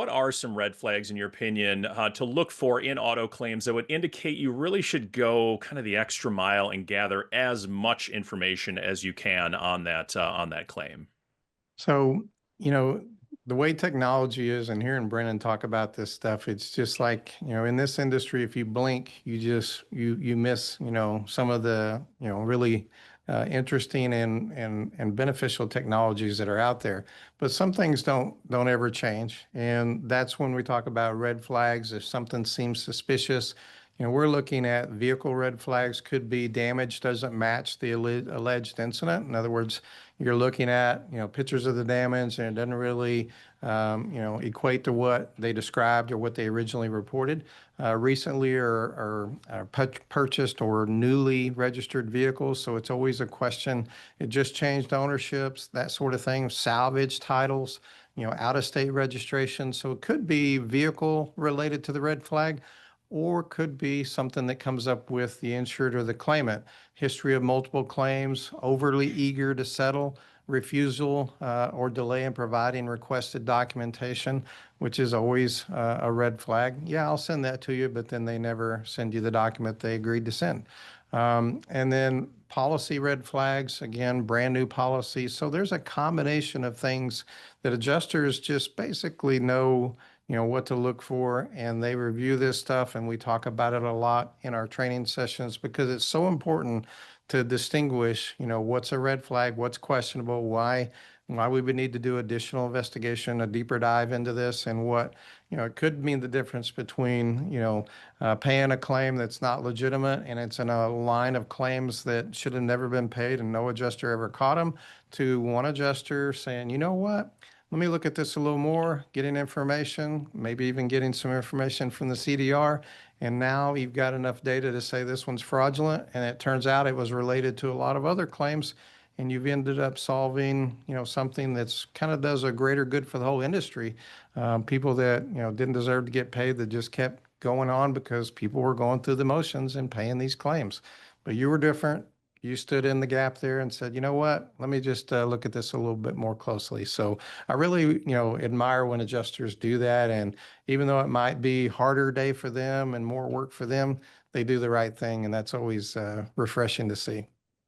what are some red flags, in your opinion, to look for in auto claims that would indicate you really should go kind of the extra mile and gather as much information as you can on that claim? So, you know, the way technology is, and hearing Brennan talk about this stuff, it's just like, in this industry, if you blink, you miss, some of the, really interesting and beneficial technologies that are out there. But some things don't ever change. And that's when we talk about red flags. If something seems suspicious, we're looking at vehicle red flags. Could be damage doesn't match the alleged incident. In other words, you're looking at pictures of the damage and it doesn't really equate to what they described or what they originally reported. Recently or purchased or newly registered vehicles, so it's always a question. It just changed ownerships, that sort of thing. Salvage titles, out of state registration. So it could be vehicle related to the red flag, or could be something that comes up with the insured or the claimant. History of multiple claims, overly eager to settle, refusal or delay in providing requested documentation, which is always a red flag. Yeah, I'll send that to you, but then they never send you the document they agreed to send. And then policy red flags, again, brand new policy. So there's a combination of things that adjusters just basically know what to look for, and they review this stuff, and we talk about it a lot in our training sessions because it's so important to distinguish, what's a red flag, what's questionable, why we would need to do additional investigation, a deeper dive into this, and what, it could mean the difference between, paying a claim that's not legitimate and it's in a line of claims that should have never been paid and no adjuster ever caught them, to one adjuster saying, you know what? Let me look at this a little more, getting information, maybe even getting some information from the CDR. And now you've got enough data to say this one's fraudulent. And it turns out it was related to a lot of other claims. And you've ended up solving, something that's kind of does a greater good for the whole industry. People that, didn't deserve to get paid, that just kept going on because people were going through the motions and paying these claims. But you were different. You stood in the gap there and said, you know what, let me just look at this a little bit more closely. So I really, admire when adjusters do that. And even though it might be harder day for them and more work for them, they do the right thing. And that's always refreshing to see.